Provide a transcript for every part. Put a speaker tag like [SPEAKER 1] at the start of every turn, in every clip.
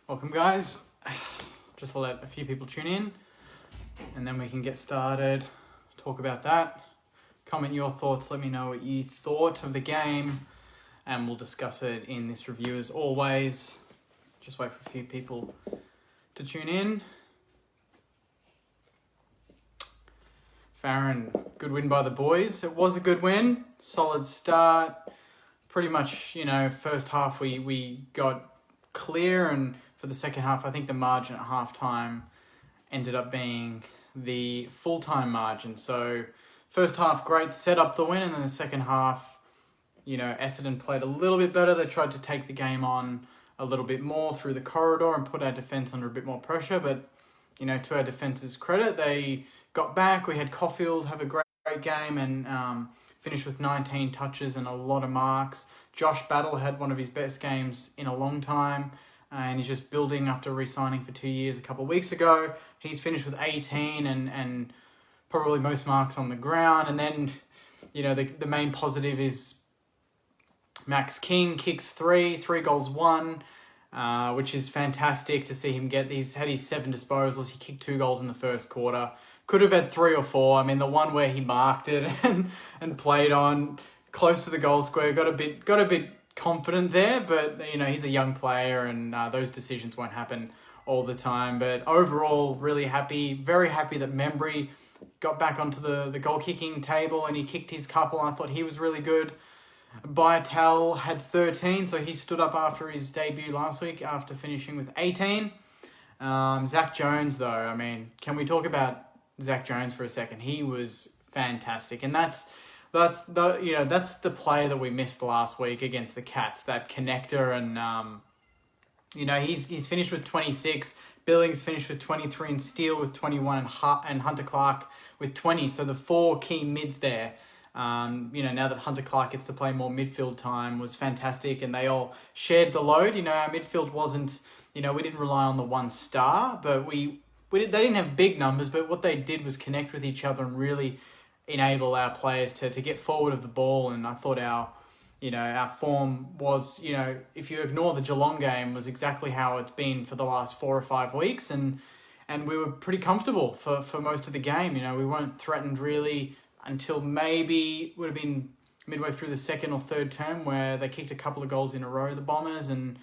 [SPEAKER 1] Welcome, guys. Just let a few people tune in and then we can get started, talk about that. Comment your thoughts, let me know what you thought of the game, and we'll discuss it in this review as always. Just wait for a few people to tune in. Farron, good win by the boys. It was a good win, solid start. Pretty much, first half we got clear, and for the second half, I think the margin at halftime ended up being the full-time margin. So first half, great, set up the win, and then the second half, Essendon played a little bit better. They tried to take the game on a little bit more through the corridor and put our defence under a bit more pressure, but, to our defence's credit, they got back. We had Caulfield have a great game and finished with 19 touches and a lot of marks. Josh Battle had one of his best games in a long time, and he's just building after re-signing for 2 years a couple of weeks ago. He's finished with 18 and probably most marks on the ground. And then, the main positive is Max King kicks three goals, one, which is fantastic to see him get these. Had his 7 disposals. He kicked 2 goals in the first quarter. Could have had 3 or 4. I mean, the one where he marked it and played on close to the goal square, got a bit confident there, but he's a young player and those decisions won't happen all the time. But overall, really happy, very happy that Membry got back onto the goal kicking table and he kicked his couple. I thought he was really good. Byatel had 13, so he stood up after his debut last week after finishing with 18. Zach Jones, though, I mean, can we talk about Zach Jones for a second? He was fantastic, and that's the play that we missed last week against the Cats, that connector, and he's finished with 26. Billings finished with 23, and Steele with 21, and Hunter Clark with 20. So the 4 key mids there, now that Hunter Clark gets to play more midfield time, was fantastic, and they all shared the load. Our midfield wasn't, we didn't rely on the one star, but they didn't have big numbers, but what they did was connect with each other and really enable our players to get forward of the ball. And I thought our form was, if you ignore the Geelong game, was exactly how it's been for the last 4 or 5 weeks. And we were pretty comfortable for most of the game. We weren't threatened really until maybe would have been midway through the second or third term where they kicked a couple of goals in a row, the Bombers, and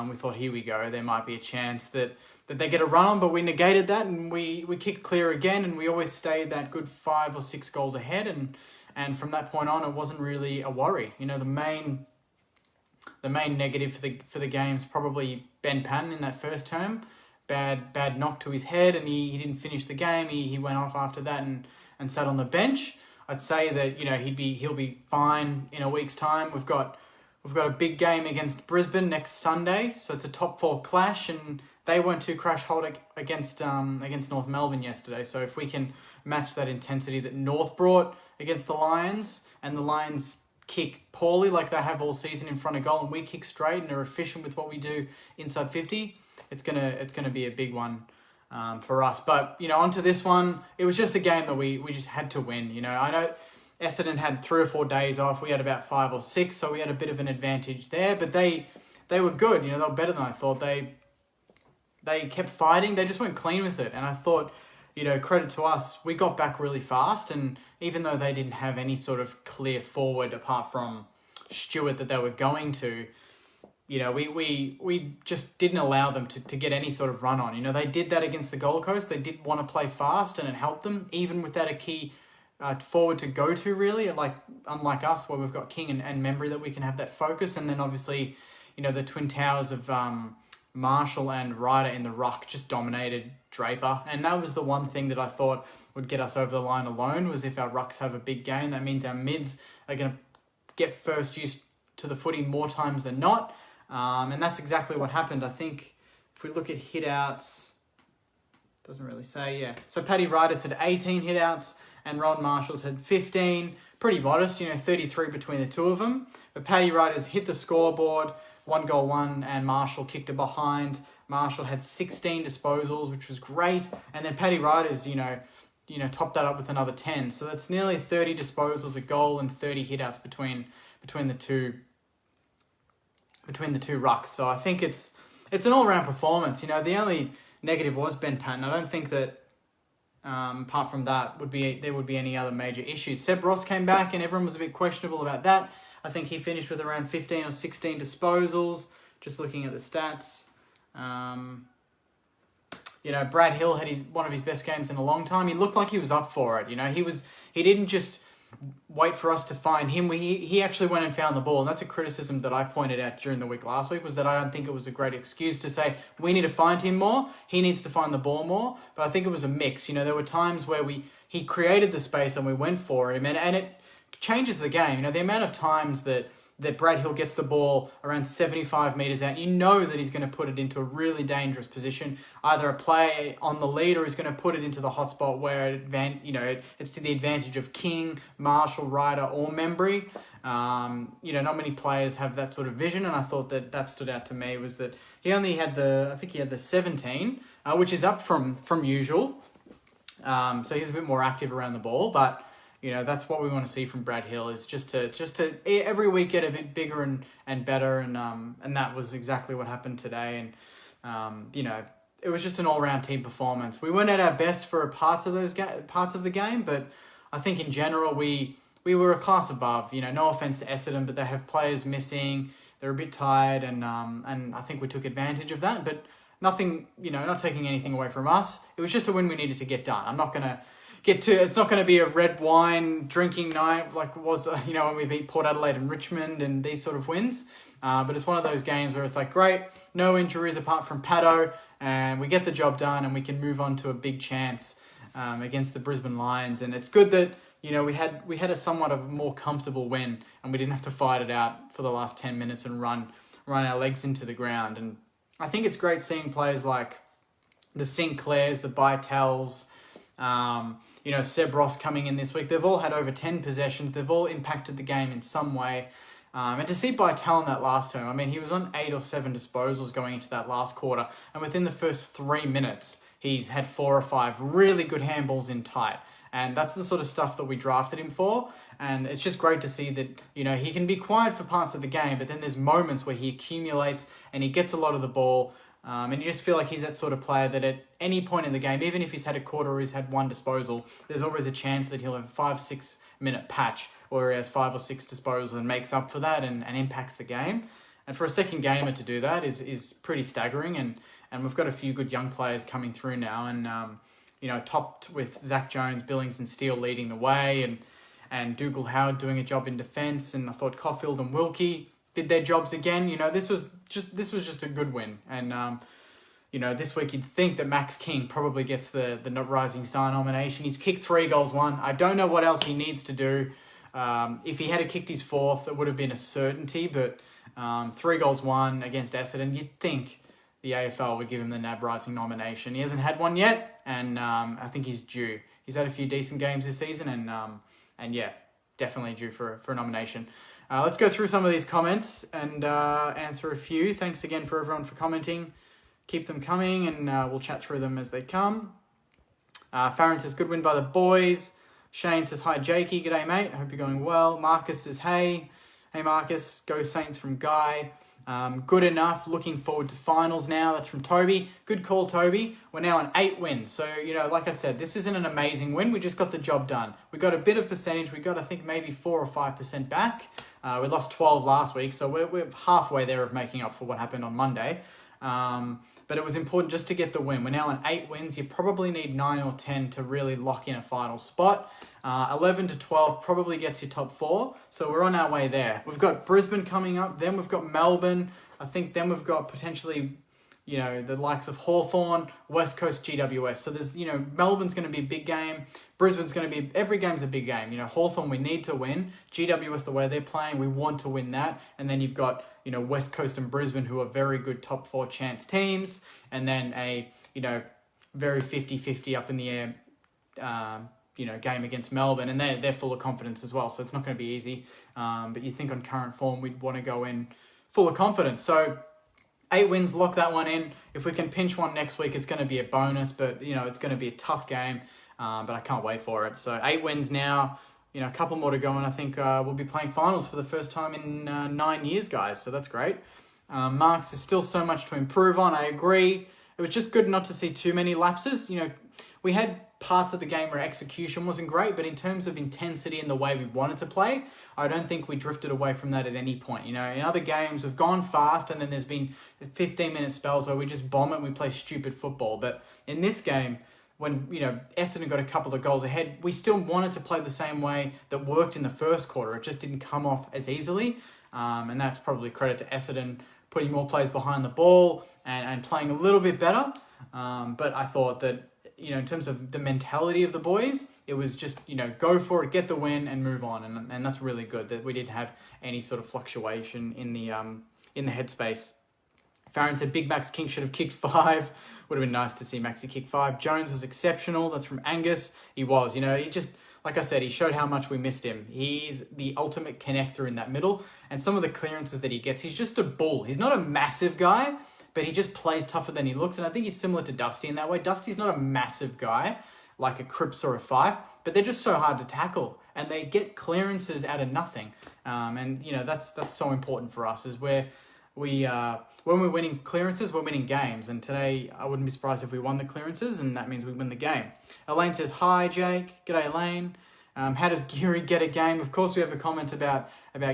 [SPEAKER 1] we thought, here we go, there might be a chance that they get a run on, but we negated that and we kicked clear again, and we always stayed that good 5 or 6 goals ahead, and from that point on, it wasn't really a worry. The main negative for the game is probably Ben Patton in that first term. Bad knock to his head, and he didn't finish the game. He went off after that and sat on the bench. I'd say that he'll be fine in a week's time. We've got a big game against Brisbane next Sunday, so it's a top 4 clash, and they weren't too crash hot against North Melbourne yesterday. So if we can match that intensity that North brought against the Lions, and the Lions kick poorly like they have all season in front of goal, and we kick straight and are efficient with what we do inside 50, it's gonna be a big one for us. But onto this one, it was just a game that we just had to win. I know Essendon had 3 or 4 days off. We had about 5 or 6, so we had a bit of an advantage there. But they were good. They were better than I thought. They kept fighting. They just weren't clean with it. And I thought, credit to us, we got back really fast. And even though they didn't have any sort of clear forward apart from Stewart that they were going to, we just didn't allow them to get any sort of run on. They did that against the Gold Coast. They did want to play fast, and it helped them, even without a key forward to go to, really, unlike us, where we've got King and Membry that we can have that focus. And then obviously, the twin towers of Marshall and Ryder in the ruck just dominated Draper. And that was the one thing that I thought would get us over the line alone, was if our rucks have a big game, that means our mids are going to get first use to the footy more times than not. And that's exactly what happened. I think if we look at hit-outs, doesn't really say, yeah. So Paddy Ryder's had 18 hit-outs, and Ron Marshall's had 15. Pretty modest, 33 between the two of them. But Paddy Ryder's hit the scoreboard, 1 goal, 1, and Marshall kicked it behind. Marshall had 16 disposals, which was great. And then Paddy Ryder's, topped that up with another 10. So that's nearly 30 disposals, a goal, and 30 hit-outs between the two between the two rucks. So I think it's an all-round performance. You know, the only negative was Ben Patton. I don't think that apart from that there would be any other major issues. Seb Ross came back and everyone was a bit questionable about that. I think he finished with around 15 or 16 disposals, just looking at the stats. You know, Brad Hill had one of his best games in a long time. He looked like he was up for it. You know, he didn't just wait for us to find him. He actually went and found the ball. And that's a criticism that I pointed out during the week last week, was that I don't think it was a great excuse to say, we need to find him more. He needs to find the ball more. But I think it was a mix. You know, there were times where he created the space and we went for him. And it changes the game. You know, the amount of times that Brad Hill gets the ball around 75 metres out, you know that he's going to put it into a really dangerous position, either a play on the lead or he's going to put it into the hotspot where it's to the advantage of King, Marshall, Ryder or Membry. You know, not many players have that sort of vision, and I thought that stood out to me, was that he only had the 17, which is up from usual. So he's a bit more active around the ball, but you know, that's what we want to see from Brad Hill, is just to every week get a bit bigger and better, and that was exactly what happened today. And you know, it was just an all-round team performance. We weren't at our best for parts of the game, but I think in general we were a class above. You know, no offense to Essendon, but they have players missing. They're a bit tired, and I think we took advantage of that. But nothing, you know, not taking anything away from us. It was just a win we needed to get done. I'm not gonna it's not going to be a red wine drinking night like it was, you know, when we beat Port Adelaide and Richmond and these sort of wins. But it's one of those games where it's like, great, no injuries apart from Paddo, and we get the job done and we can move on to a big chance against the Brisbane Lions. And it's good that, you know, we had a somewhat of a more comfortable win and we didn't have to fight it out for the last 10 minutes and run our legs into the ground. And I think it's great seeing players like the Sinclairs, the Bytels, you know, Seb Ross coming in this week. They've all had over 10 possessions. They've all impacted the game in some way. And to see Bytel in that last term, I mean, he was on 8 or 7 disposals going into that last quarter. And within the first 3 minutes, he's had 4 or 5 really good handballs in tight. And that's the sort of stuff that we drafted him for. And it's just great to see that, you know, he can be quiet for parts of the game, but then there's moments where he accumulates and he gets a lot of the ball. And you just feel like he's that sort of player that at any point in the game, even if he's had a quarter or he's had 1 disposal, there's always a chance that he'll have a 5-6 minute patch where he has 5 or 6 disposals and makes up for that and impacts the game. And for a second gamer to do that is pretty staggering. And we've got a few good young players coming through now. And, you know, topped with Zach Jones, Billings and Steele leading the way, and Dougal Howard doing a job in defence. And I thought Caulfield and Wilkie did their jobs again. You know, this was just a good win. And, you know, this week you'd think that Max King probably gets the Rising Star nomination. He's kicked 3 goals, 1. I don't know what else he needs to do. If he had kicked his 4th, it would have been a certainty. But 3 goals, 1 against Essendon, you'd think the AFL would give him the NAB Rising nomination. He hasn't had one yet, and I think he's due. He's had a few decent games this season, and yeah, definitely due for a nomination. Let's go through some of these comments and answer a few. Thanks again for everyone for commenting. Keep them coming, and we'll chat through them as they come. Farron says, good win by the boys. Shane says, hi, Jakey. G'day, mate. Hope you're going well. Marcus says, hey. Hey, Marcus. Go Saints from Guy. Good enough. Looking forward to finals now. That's from Toby. Good call, Toby. We're now on 8 wins. So, you know, like I said, this isn't an amazing win. We just got the job done. We got a bit of percentage. We got, I think, maybe 4 or 5% back. We lost 12 last week, so we're halfway there of making up for what happened on Monday. But it was important just to get the win. We're now on 8 wins. You probably need 9 or 10 to really lock in a final spot. 11 to 12 probably gets you top 4. So we're on our way there. We've got Brisbane coming up. Then we've got Melbourne. I think then we've got potentially, you know, the likes of Hawthorn, West Coast, GWS. So there's, you know, Melbourne's going to be a big game. Brisbane's going to be, every game's a big game. You know, Hawthorn, we need to win. GWS, the way they're playing, we want to win that. And then you've got, you know, West Coast and Brisbane, who are very good top 4 chance teams. And then a, you know, very 50-50 up in the air, you know, game against Melbourne. And they're full of confidence as well. So it's not going to be easy. But you think on current form, we'd want to go in full of confidence. So 8 wins, lock that one in. If we can pinch one next week, it's going to be a bonus. But, you know, it's going to be a tough game. But I can't wait for it. So 8 wins now, you know, a couple more to go. And I think we'll be playing finals for the first time in 9 years, guys. So that's great. Marks is still so much to improve on, I agree. It was just good not to see too many lapses. We had parts of the game where execution wasn't great, but in terms of intensity and the way we wanted to play, I don't think we drifted away from that at any point. In other games, we've gone fast and then there's been 15-minute spells where we just bomb it and we play stupid football. But in this game, when, Essendon got a couple of goals ahead, we still wanted to play the same way that worked in the first quarter. It just didn't come off as easily. And that's probably credit to Essendon putting more players behind the ball and playing a little bit better. But I thought that, in terms of the mentality of the boys, it was just, go for it, get the win and move on. And that's really good that we didn't have any sort of fluctuation in the headspace. Farron said Big Max King should have kicked 5. Would have been nice to see Maxi kick 5. Jones was exceptional. That's from Angus. He was, he just, like I said, he showed how much we missed him. He's the ultimate connector in that middle. And some of the clearances that he gets, he's just a bull. He's not a massive guy, but he just plays tougher than he looks. And I think he's similar to Dusty in that way. Dusty's not a massive guy like a Cripps or a Fife, but they're just so hard to tackle. And they get clearances out of nothing. And that's so important for us, is where when we're winning clearances, we're winning games. And today, I wouldn't be surprised if we won the clearances, and that means we win the game. Elaine says, hi, Jake. G'day, Elaine. How does Geary get a game? Of course, we have a comment about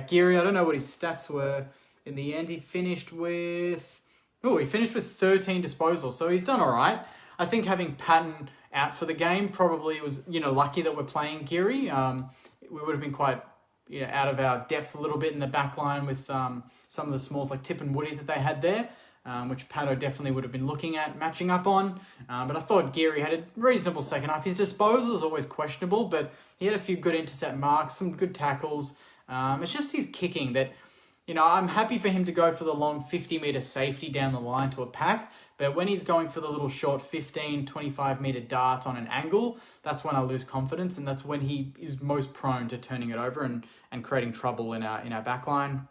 [SPEAKER 1] Geary. I don't know what his stats were. In the end, he finished with 13 disposals, so he's done all right. I think having Patton out for the game probably was, lucky that we're playing Geary. We would have been quite, out of our depth a little bit in the back line with some of the smalls like Tip and Woody that they had there, which Pato definitely would have been looking at matching up on. But I thought Geary had a reasonable second half. His disposal is always questionable, but he had a few good intercept marks, some good tackles. It's just his kicking that, I'm happy for him to go for the long 50-metre safety down the line to a pack, but when he's going for the little short 15, 25-metre darts on an angle, that's when I lose confidence, and that's when he is most prone to turning it over and creating trouble in our back line.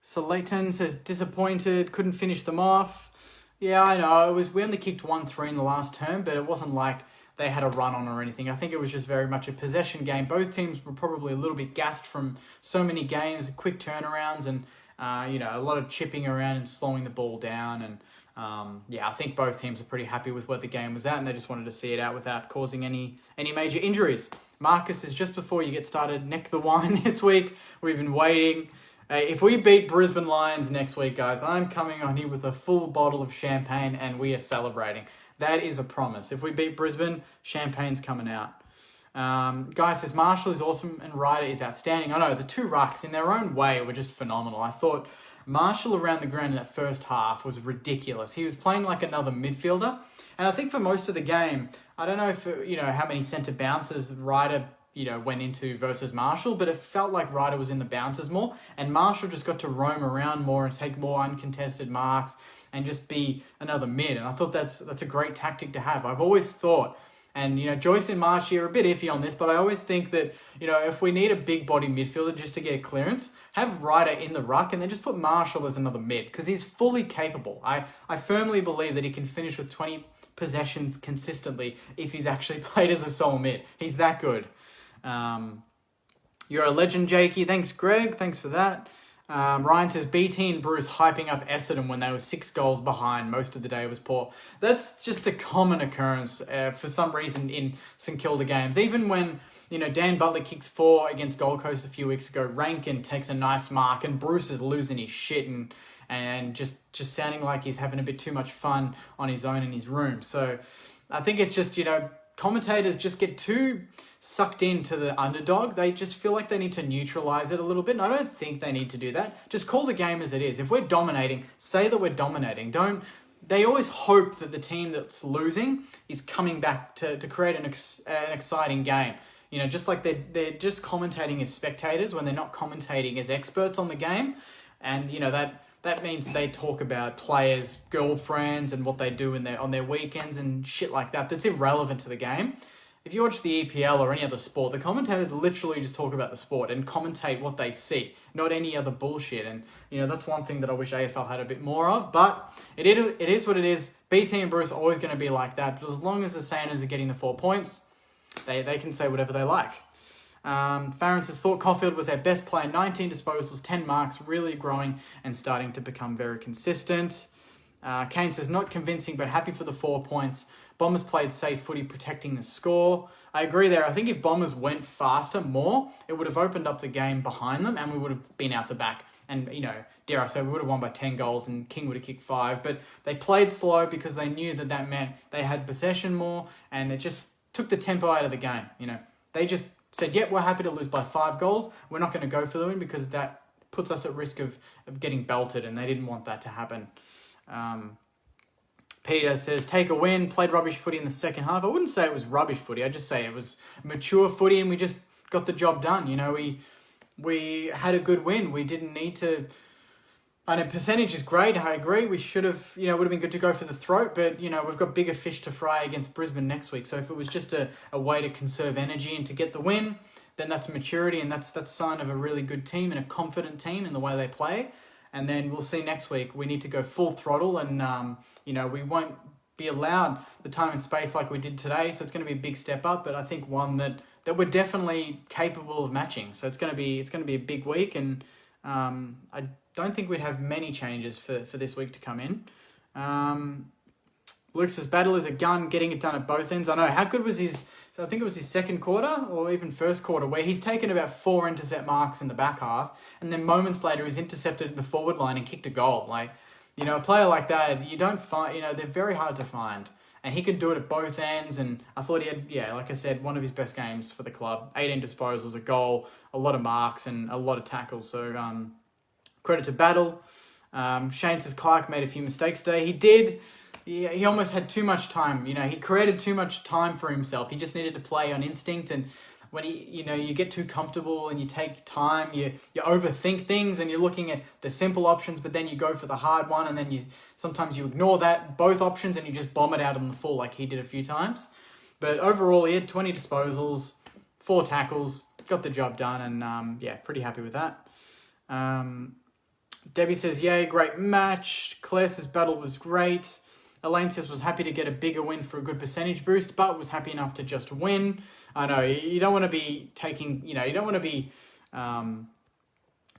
[SPEAKER 1] So Leighton says, disappointed, couldn't finish them off. Yeah, I know, we only kicked 1-3 in the last term, but it wasn't like they had a run on or anything. I think it was just very much a possession game. Both teams were probably a little bit gassed from so many games, quick turnarounds, and a lot of chipping around and slowing the ball down. And I think both teams are pretty happy with where the game was at, and they just wanted to see it out without causing any major injuries. Marcus is just before you get started. Neck the wine this week. We've been waiting. If we beat Brisbane Lions next week, guys, I'm coming on here with a full bottle of champagne, and we are celebrating. That is a promise. If we beat Brisbane, champagne's coming out. Guy says, Marshall is awesome and Ryder is outstanding. I know, the two rucks in their own way were just phenomenal. I thought Marshall around the ground in that first half was ridiculous. He was playing like another midfielder. And I think for most of the game, I don't know if, how many centre bounces Ryder, went into versus Marshall, but it felt like Ryder was in the bounces more. And Marshall just got to roam around more and take more uncontested marks and just be another mid. And I thought that's a great tactic to have. I've always thought, and Joyce and Marsh are a bit iffy on this, but I always think that, if we need a big body midfielder just to get clearance, have Ryder in the ruck and then just put Marshall as another mid, because he's fully capable. I firmly believe that he can finish with 20 possessions consistently if he's actually played as a sole mid. He's that good. You're a legend, Jakey. Thanks, Greg. Thanks for that. Ryan says, BT and Bruce hyping up Essendon when they were 6 goals behind. Most of the day was poor. That's just a common occurrence for some reason in St Kilda games. Even when, Dan Butler kicks 4 against Gold Coast a few weeks ago, Rankin takes a nice mark and Bruce is losing his shit and just sounding like he's having a bit too much fun on his own in his room. So I think it's just, commentators just get too sucked into the underdog. They just feel like they need to neutralize it a little bit. And I don't think they need to do that. Just call the game as it is. If we're dominating, say that we're dominating. They always hope that the team that's losing is coming back to create an exciting game. Just like they're just commentating as spectators when they're not commentating as experts on the game. And, that means they talk about players' girlfriends and what they do on their weekends and shit like that. That's irrelevant to the game. If you watch the EPL or any other sport, the commentators literally just talk about the sport and commentate what they see, not any other bullshit. And, that's one thing that I wish AFL had a bit more of. But it is what it is. BT and Bruce are always going to be like that. But as long as the Sanders are getting the 4 points, they can say whatever they like. Farron says, thought Caulfield was our best player, 19 disposals, 10 marks, really growing and starting to become very consistent. Kane says, not convincing, but happy for the 4 points. Bombers played safe footy, protecting the score. I agree there. I think if Bombers went faster, more, it would have opened up the game behind them and we would have been out the back. And, dare I say, we would have won by 10 goals and King would have kicked 5. But they played slow because they knew that meant they had possession more and it just took the tempo out of the game. They just said, yep, we're happy to lose by 5 goals. We're not going to go for the win because that puts us at risk of getting belted and they didn't want that to happen. Peter says, take a win, played rubbish footy in the second half. I wouldn't say it was rubbish footy. I'd just say it was mature footy and we just got the job done. We had a good win. We didn't need to... I know percentage is great. I agree. We should have, would have been good to go for the throat, but, we've got bigger fish to fry against Brisbane next week. So if it was just a way to conserve energy and to get the win, then that's maturity and that's sign of a really good team and a confident team in the way they play. And then we'll see next week. We need to go full throttle and, we won't be allowed the time and space like we did today. So it's going to be a big step up, but I think one that we're definitely capable of matching. So it's going to be a big week and I don't think we'd have many changes for this week to come in. Luke says, battle is a gun, getting it done at both ends. I know, how good was his... I think it was his second quarter or even first quarter where he's taken about 4 intercept marks in the back half and then moments later he's intercepted the forward line and kicked a goal. A player like that, you don't find, they're very hard to find. And he could do it at both ends and I thought he had, like I said, one of his best games for the club. 18 disposals, a goal, a lot of marks and a lot of tackles. So credit to Battle. Shane says Clark made a few mistakes today. He did. He almost had too much time. He created too much time for himself. He just needed to play on instinct. And when you get too comfortable and you take time, you overthink things and you're looking at the simple options, but then you go for the hard one and then sometimes you ignore both options and you just bomb it out on the full like he did a few times. But overall, he had 20 disposals, 4 tackles, got the job done and pretty happy with that. Debbie says, yay, great match. Claire says Battle was great. Elaine says was happy to get a bigger win for a good percentage boost, but was happy enough to just win. I know you don't want to be taking,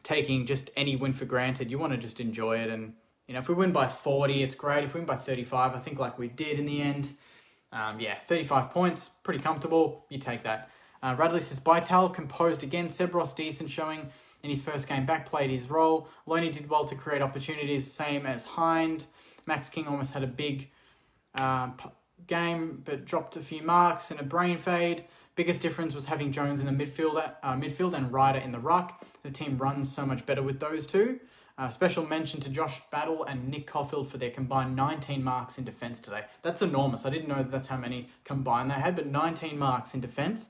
[SPEAKER 1] taking just any win for granted. You want to just enjoy it. And, if we win by 40, it's great. If we win by 35, I think like we did in the end, 35 points, pretty comfortable. You take that. Radley says, Bytel composed again. Sebros decent showing in his first game back, played his role. Loney did well to create opportunities, same as Hind. Max King almost had a big game, but dropped a few marks and a brain fade. Biggest difference was having Jones in the midfield and Ryder in the ruck. The team runs so much better with those two. Special mention to Josh Battle and Nick Caulfield for their combined 19 marks in defence today. That's enormous. I didn't know that's how many combined they had, but 19 marks in defence.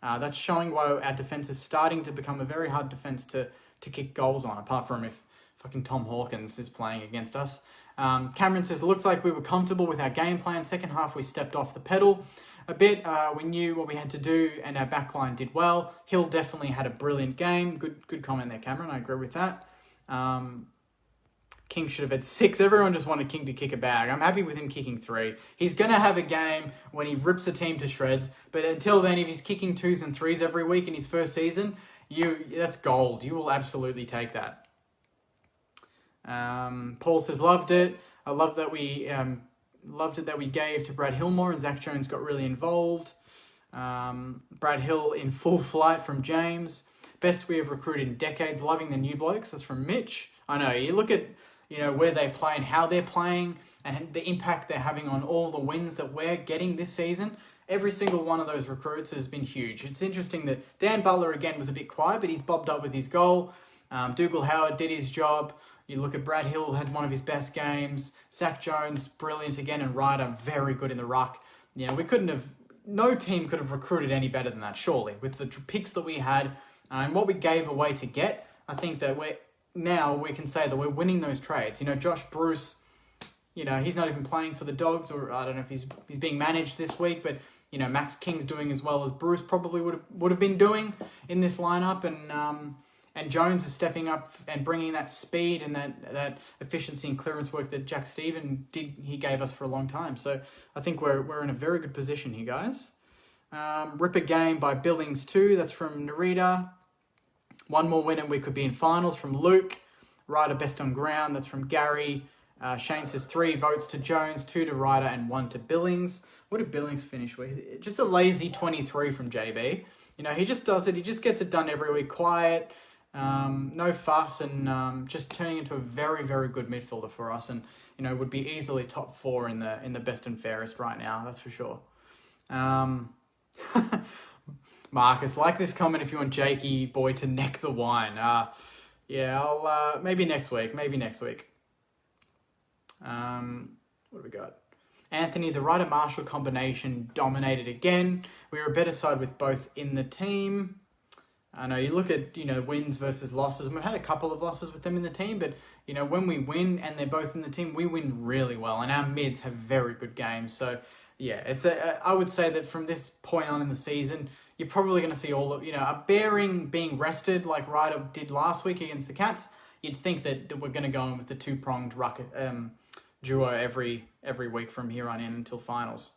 [SPEAKER 1] That's showing why our defence is starting to become a very hard defence to kick goals on, apart from if fucking Tom Hawkins is playing against us. Cameron says, looks like we were comfortable with our game plan. Second half, we stepped off the pedal a bit. We knew what we had to do and our backline did well. Hill definitely had a brilliant game. Good comment there, Cameron. I agree with that. King should have had 6. Everyone just wanted King to kick a bag. I'm happy with him kicking 3. He's going to have a game when he rips a team to shreds. But until then, if he's kicking 2s and 3s every week in his first season, that's gold. You will absolutely take that. Paul says, loved it. I love that we loved it that we gave to Brad Hill more and Zach Jones got really involved. Brad Hill in full flight from James. Best we have recruited in decades. Loving the new blokes. That's from Mitch. I know, you look at where they play and how they're playing and the impact they're having on all the wins that we're getting this season. Every single one of those recruits has been huge. It's interesting that Dan Butler again was a bit quiet, but he's bobbed up with his goal. Dougal Howard did his job. You look at Brad Hill, had one of his best games. Zach Jones, brilliant again, and Ryder, very good in the ruck. No team could have recruited any better than that, surely. With the picks that we had and what we gave away to get, I think that we can say that we're winning those trades. Josh Bruce, he's not even playing for the Dogs, or I don't know if he's being managed this week, but Max King's doing as well as Bruce probably would have been doing in this lineup, and Jones is stepping up and bringing that speed and that efficiency and clearance work that Jack Stephen he gave us for a long time. So I think we're in a very good position here, guys. Ripper game by Billings 2, that's from Narita. One more win and we could be in finals from Luke. Ryder best on ground, that's from Gary. Shane says 3 votes to Jones, 2 to Ryder and 1 to Billings. What did Billings finish with? Just a lazy 23 from JB. You know, he just does it. He just gets it done every week. Quiet, no fuss, and just turning into a very, very good midfielder for us. And, you know, would be easily top 4 in the best and fairest right now. That's for sure. Marcus, like this comment if you want Jakey boy to neck the wine. Yeah, I'll maybe next week. What have we got? Anthony, the Ryder Marshall combination dominated again. We were a better side with both in the team. I know you look at, you know, wins versus losses. We've had a couple of losses with them in the team, but, you know, when we win and they're both in the team, we win really well. And our mids have very good games. So, yeah, I would say that from this point on in the season, you're probably going to see all of, you know, a Bearing being rested like Ryder did last week against the Cats. You'd think that we're going to go in with the two-pronged Ruck duo every week from here on in until finals.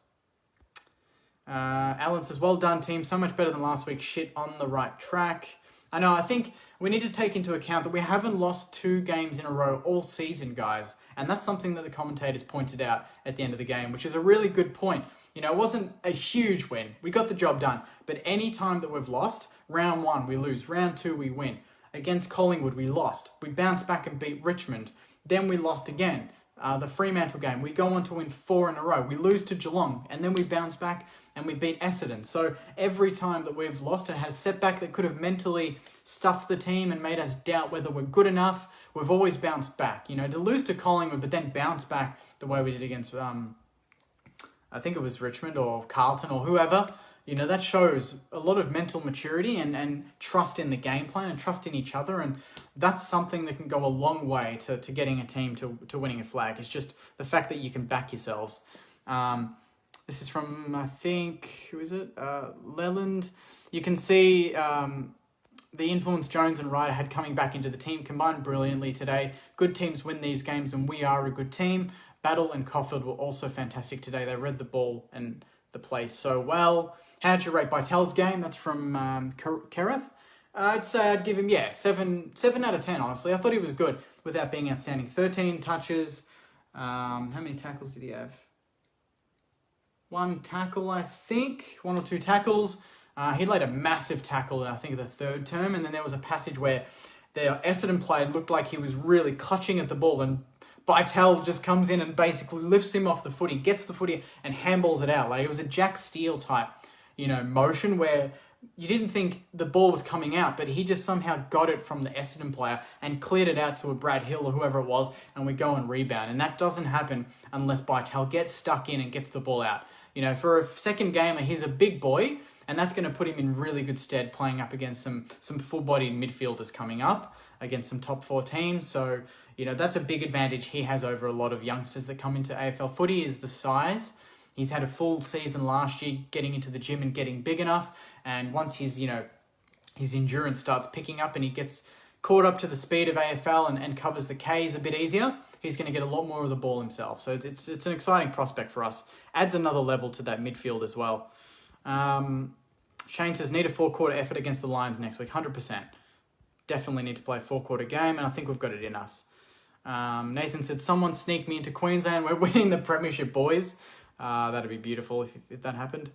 [SPEAKER 1] Alan says, well done, team. So much better than last week. Shit on the right track. I know, I think we need to take into account that we haven't lost 2 games in a row all season, guys. And that's something that the commentators pointed out at the end of the game, which is a really good point. You know, it wasn't a huge win. We got the job done. But any time that we've lost, round 1, we lose. Round 2, we win. Against Collingwood, we lost. We bounced back and beat Richmond. Then we lost again. The Fremantle game, we go on to win 4 in a row. We lose to Geelong, and then we bounce back and we beat Essendon. So every time that we've lost and had a setback that could have mentally stuffed the team and made us doubt whether we're good enough, we've always bounced back. You know, to lose to Collingwood, but then bounce back the way we did against, I think it was Richmond or Carlton or whoever, you know, that shows a lot of mental maturity and trust in the game plan and trust in each other. And that's something that can go a long way to getting a team to winning a flag. It's just the fact that you can back yourselves. This is from, I think, who is it? Leland. You can see the influence Jones and Ryder had coming back into the team combined brilliantly today. Good teams win these games and we are a good team. Battle and Caulfield were also fantastic today. They read the ball and the play so well. How'd you rate Bytel's game? That's from Kereth. I'd say I'd give him, 7 out of 10, honestly. I thought he was good without being outstanding. 13 touches. How many tackles did he have? 1 tackle, I think. 1 or 2 tackles. He laid a massive tackle, I think, the 3rd term. And then there was a passage where the Essendon player looked like he was really clutching at the ball, and Bytel just comes in and basically lifts him off the footy, gets the footy and handballs it out. Like, it was a Jack Steele type, you know, motion where you didn't think the ball was coming out, but he just somehow got it from the Essendon player and cleared it out to a Brad Hill or whoever it was, and we go and rebound. And that doesn't happen unless Bytel gets stuck in and gets the ball out. You know, for a second gamer, he's a big boy, and that's going to put him in really good stead playing up against some full-bodied midfielders coming up against some top 4 teams. So, you know, that's a big advantage he has over a lot of youngsters that come into AFL footy is the size. He's had a full season last year getting into the gym and getting big enough. And once his endurance starts picking up and he gets caught up to the speed of AFL and covers the Ks a bit easier, he's going to get a lot more of the ball himself. So it's an exciting prospect for us. Adds another level to that midfield as well. Shane says, need a 4-quarter effort against the Lions next week. 100%. Definitely need to play a 4-quarter game, and I think we've got it in us. Nathan said, someone sneak me into Queensland. We're winning the premiership, boys. That'd be beautiful if that happened.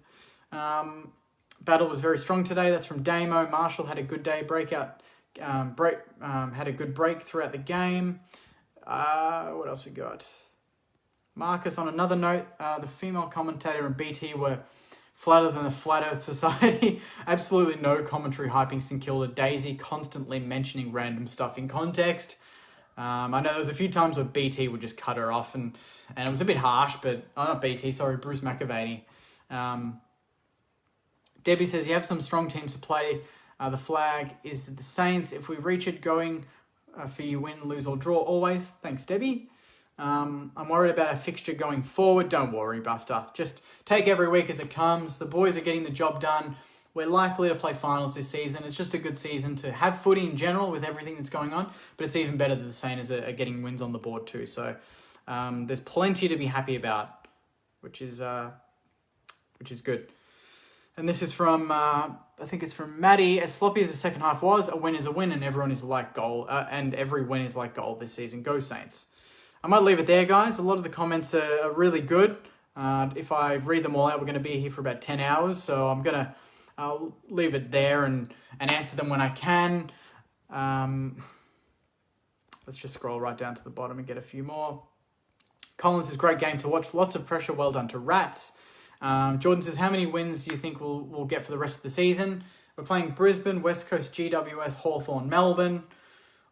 [SPEAKER 1] Battle was very strong today. That's from Damo. Marshall had a good day. Had a good break throughout the game. What else we got? Marcus, on another note, the female commentator and BT were flatter than the Flat Earth Society. Absolutely no commentary hyping St Kilda. Daisy constantly mentioning random stuff in context. I know there was a few times where BT would just cut her off, and it was a bit harsh, but... Oh, not BT, sorry, Bruce McAvaney. Debbie says, you have some strong teams to play. The flag is the Saints. If we reach it, going for you win, lose or draw always. Thanks, Debbie. I'm worried about our fixture going forward. Don't worry, Buster. Just take every week as it comes. The boys are getting the job done. We're likely to play finals this season. It's just a good season to have footy in general with everything that's going on, but it's even better that the Saints are getting wins on the board too. So there's plenty to be happy about, which is good. And this is from, I think it's from Maddie. As sloppy as the second half was, a win is a win, and everyone is like gold. And every win is like gold this season. Go Saints. I might leave it there, guys. A lot of the comments are really good. If I read them all out, we're going to be here for about 10 hours. So I'm going to leave it there and answer them when I can. Let's just scroll right down to the bottom and get a few more. Collins is a great game to watch. Lots of pressure. Well done to Rats. Jordan says, how many wins do you think we'll get for the rest of the season? We're playing Brisbane, West Coast, GWS, Hawthorn, Melbourne.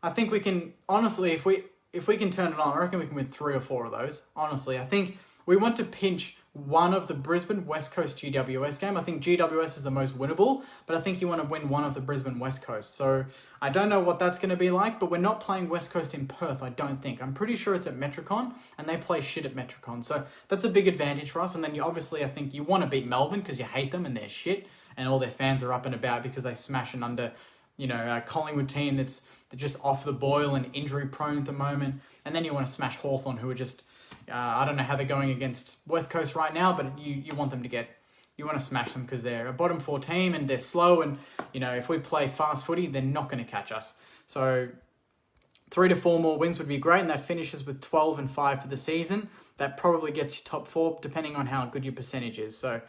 [SPEAKER 1] I think we can, honestly, if we can turn it on, I reckon we can win 3 or 4 of those. Honestly, I think we want to pinch one of the Brisbane, West Coast, GWS game. I think GWS is the most winnable, but I think you want to win one of the Brisbane, West Coast. So I don't know what that's going to be like, but we're not playing West Coast in Perth, I don't think. I'm pretty sure it's at Metricon, and they play shit at Metricon. So that's a big advantage for us. And then you obviously, I think you want to beat Melbourne because you hate them and they're shit, and all their fans are up and about because they smash an under, Collingwood team they're just off the boil and injury prone at the moment. And then you want to smash Hawthorn, who are just, I don't know how they're going against West Coast right now, but you want them to you want to smash them because they're a bottom 4 team and they're slow. And, if we play fast footy, they're not going to catch us. So 3 to 4 more wins would be great. And that finishes with 12 and 5 for the season. That probably gets you top 4, depending on how good your percentage is. So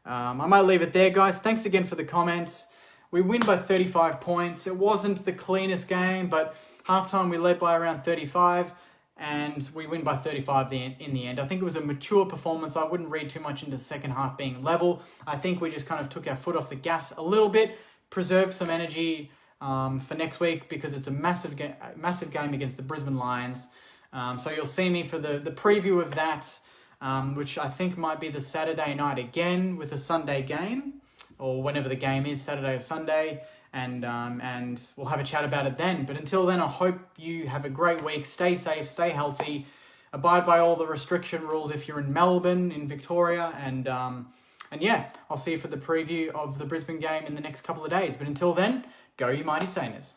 [SPEAKER 1] I might leave it there, guys. Thanks again for the comments. We win by 35 points. It wasn't the cleanest game, but halftime we led by around 35. And we win by 35 in the end. I think it was a mature performance. I wouldn't read too much into the second half being level. I think we just kind of took our foot off the gas a little bit, preserved some energy for next week because it's a massive game against the Brisbane Lions. So you'll see me for the preview of that, which I think might be the Saturday night again with a Sunday game, or whenever the game is, Saturday or Sunday. And we'll have a chat about it then. But until then, I hope you have a great week. Stay safe, stay healthy, abide by all the restriction rules if you're in Melbourne, in Victoria, and yeah, I'll see you for the preview of the Brisbane game in the next couple of days. But until then, go you mighty Sainers.